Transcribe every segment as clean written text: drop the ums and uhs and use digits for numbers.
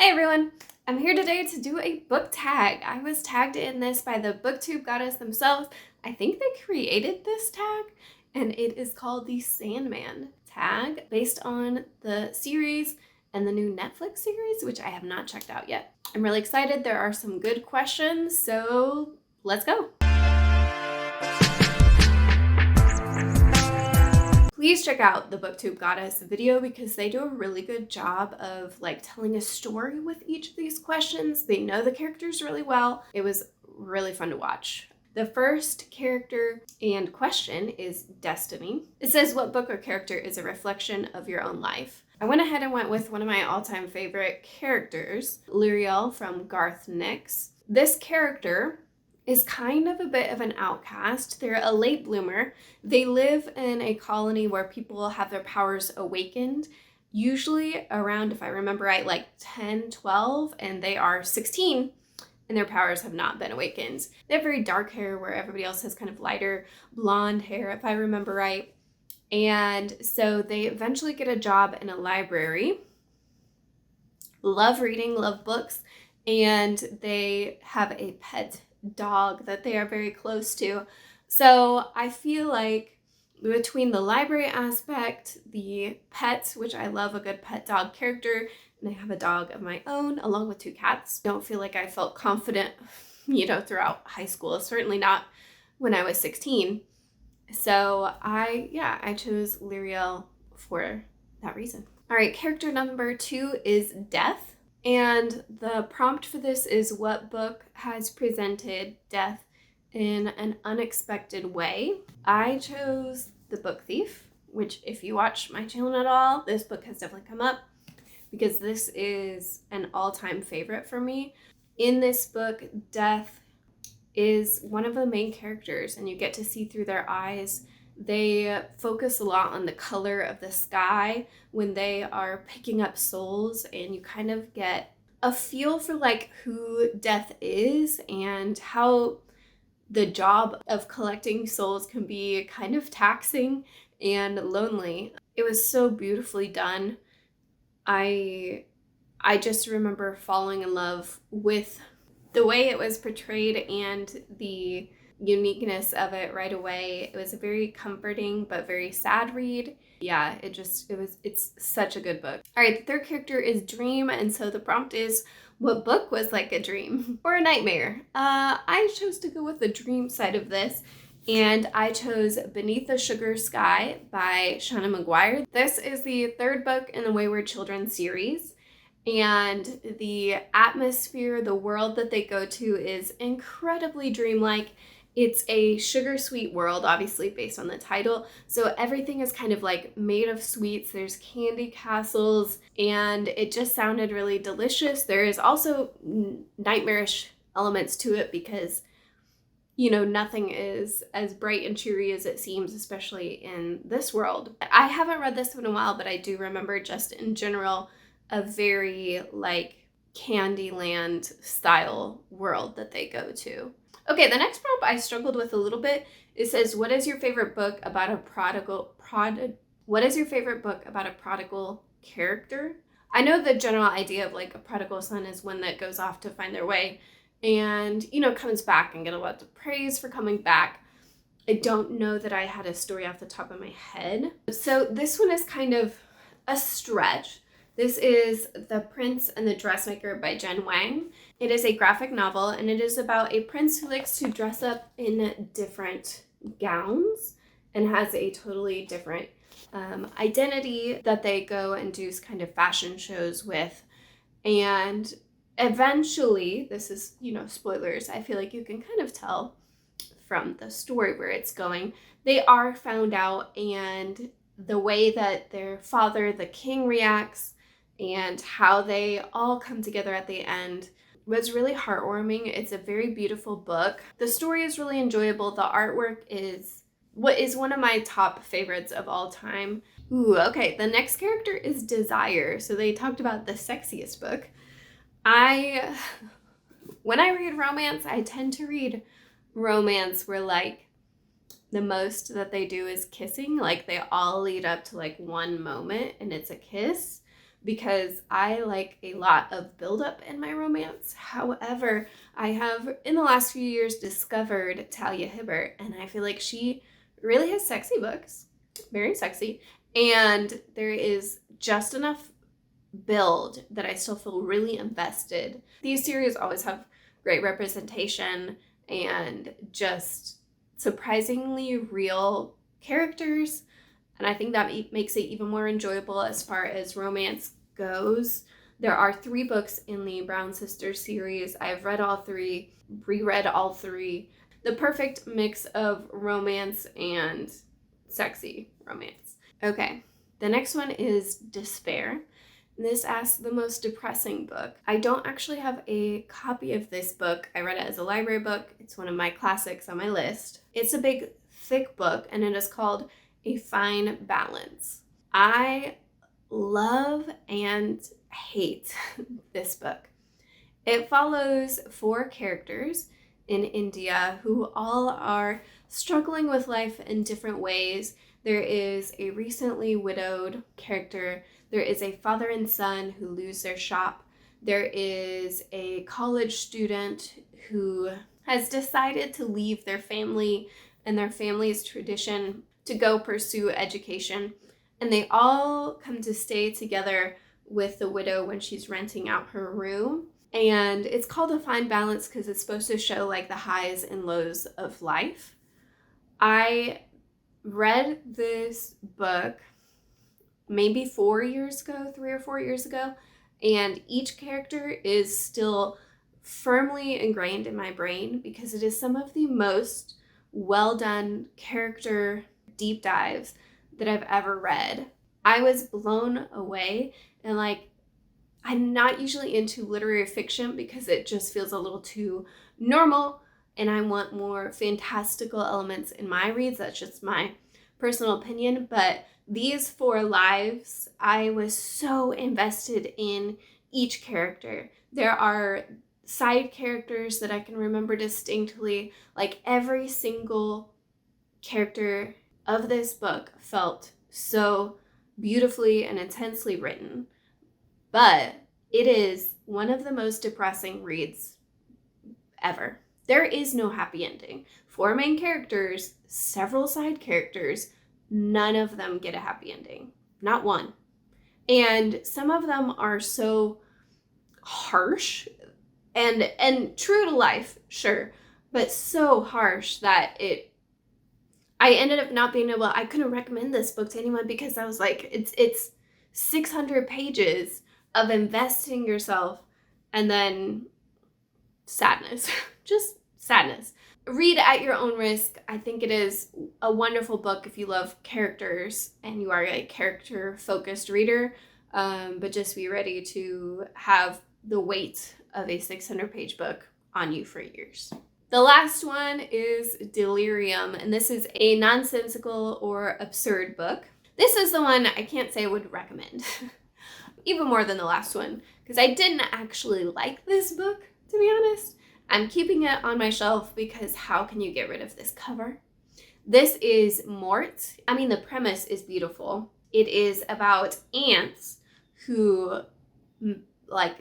Hey everyone! I'm here today to do a book tag. I was tagged in this by the BookTube goddess themselves. I think they created this tag, and it is called the Sandman Tag, based on the series and the new Netflix series, which I have not checked out yet. I'm really excited. There are some good questions, so let's go. Please check out the BookTube Goddess video because they do a really good job of telling a story with each of these questions. They know the characters really well. It was really fun to watch. The first character and question is Destiny. It says, what book or character is a reflection of your own life? I went ahead and went with one of my all-time favorite characters, Lyriel from Garth Nix. This character is kind of a bit of an outcast. They're a late bloomer. They live in a colony where people have their powers awakened, usually around, if I remember right, 10, 12, and they are 16, and their powers have not been awakened. They have very dark hair where everybody else has kind of lighter blonde hair, if I remember right. And so they eventually get a job in a library. Love reading, love books, and they have a pet dog that they are very close to. So I feel like between the library aspect, the pets, which I love a good pet dog character, and I have a dog of my own along with 2 cats. Don't feel like I felt confident, throughout high school, certainly not when I was 16. So I chose Lyriel for that reason. All right, character number 2 is Death. And the prompt for this is, what book has presented death in an unexpected way? I chose The Book Thief, which if you watch my channel at all, this book has definitely come up because this is an all-time favorite for me. In this book, Death is one of the main characters and you get to see through their eyes. They focus a lot on the color of the sky when they are picking up souls, and you kind of get a feel for who Death is and how the job of collecting souls can be kind of taxing and lonely. It was so beautifully done. I just remember falling in love with the way it was portrayed and the uniqueness of it right away. It was a very comforting but very sad read. Yeah, it's such a good book. All right, the third character is Dream, and so the prompt is, what book was like a dream or a nightmare? I chose to go with the dream side of this, and I chose Beneath the Sugar Sky by Shauna Maguire. This is the 3rd book in the Wayward Children series. And the atmosphere, the world that they go to is incredibly dreamlike. It's a sugar sweet world, obviously based on the title. So everything is kind of made of sweets. There's candy castles, and it just sounded really delicious. There is also nightmarish elements to it because, nothing is as bright and cheery as it seems, especially in this world. I haven't read this one in a while, but I do remember just in general a very Candyland style world that they go to. Okay, the next prompt I struggled with a little bit. It says, what is your favorite book about a prodigal character? I know the general idea of a prodigal son is one that goes off to find their way and, comes back and get a lot of praise for coming back. I don't know that I had a story off the top of my head. So this one is kind of a stretch. This is The Prince and the Dressmaker by Jen Wang. It is a graphic novel, and it is about a prince who likes to dress up in different gowns and has a totally different identity that they go and do kind of fashion shows with. And eventually, this is, spoilers, I feel like you can kind of tell from the story where it's going. They are found out, and the way that their father, the king, reacts and how they all come together at the end was really heartwarming. It's a very beautiful book. The story is really enjoyable. The artwork is what is one of my top favorites of all time. Ooh, okay, the next character is Desire. So they talked about the sexiest book. When I read romance, I tend to read romance where the most that they do is kissing. They all lead up to one moment and it's a kiss. because I like a lot of buildup in my romance. However, I have in the last few years discovered Talia Hibbert, and I feel like she really has sexy books, very sexy, and there is just enough build that I still feel really invested. These series always have great representation and just surprisingly real characters, and I think that makes it even more enjoyable as far as romance goes. There are 3 books in the Brown Sisters series. I've read all 3, reread all 3. The perfect mix of romance and sexy romance. Okay, the next one is Despair. This asks the most depressing book. I don't actually have a copy of this book. I read it as a library book. It's one of my classics on my list. It's a big, thick book, and it is called A Fine Balance. I love and hate this book. It follows 4 characters in India who all are struggling with life in different ways. There is a recently widowed character. There is a father and son who lose their shop. There is a college student who has decided to leave their family and their family's tradition to go pursue education. And they all come to stay together with the widow when she's renting out her room. And it's called A Fine Balance because it's supposed to show like the highs and lows of life. I read this book maybe 4 years ago, 3 or 4 years ago, and each character is still firmly ingrained in my brain because it is some of the most well done character deep dives that I've ever read. I was blown away, and like, I'm not usually into literary fiction because it just feels a little too normal, and I want more fantastical elements in my reads. That's just my personal opinion, but these 4 lives, I was so invested in each character. There are side characters that I can remember distinctly. Like every single character of this book felt so beautifully and intensely written, but it is one of the most depressing reads ever. There is no happy ending. 4 main characters, several side characters, none of them get a happy ending. Not one. And some of them are so harsh and true to life, sure, but so harsh that I ended up not being able, I couldn't recommend this book to anyone because I was like, it's 600 pages of investing yourself and then sadness, just sadness. Read at your own risk. I think it is a wonderful book if you love characters and you are a character-focused reader, but just be ready to have the weight of a 600-page book on you for years. The last one is Delirium, and this is a nonsensical or absurd book. This is the one I can't say I would recommend, even more than the last one, because I didn't actually like this book, to be honest. I'm keeping it on my shelf because how can you get rid of this cover? This is Mort. I mean, the premise is beautiful. It is about ants who like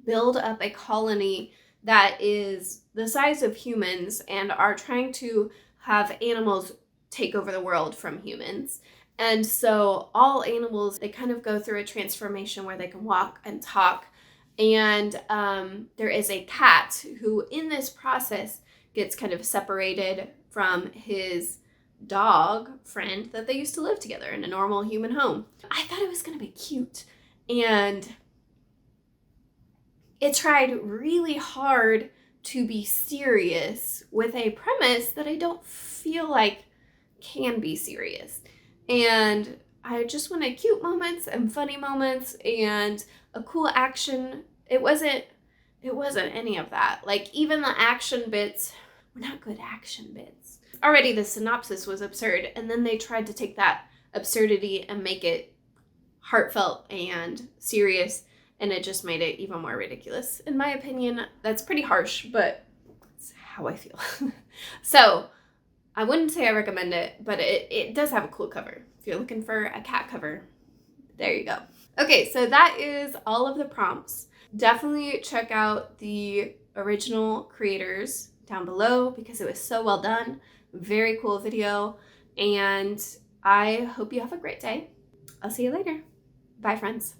build up a colony that is the size of humans and are trying to have animals take over the world from humans. And so all animals, they kind of go through a transformation where they can walk and talk. And there is a cat who in this process gets kind of separated from his dog friend that they used to live together in a normal human home. I thought it was going to be cute. And it tried really hard to be serious with a premise that I don't feel like can be serious. And I just wanted cute moments and funny moments and a cool action. It wasn't any of that. Like even the action bits were not good action bits. Already the synopsis was absurd, and then they tried to take that absurdity and make it heartfelt and serious, and it just made it even more ridiculous. In my opinion, that's pretty harsh, but it's how I feel. So I wouldn't say I recommend it, but it does have a cool cover. If you're looking for a cat cover, there you go. Okay, so that is all of the prompts. Definitely check out the original creators down below because it was so well done. Very cool video. And I hope you have a great day. I'll see you later. Bye, friends.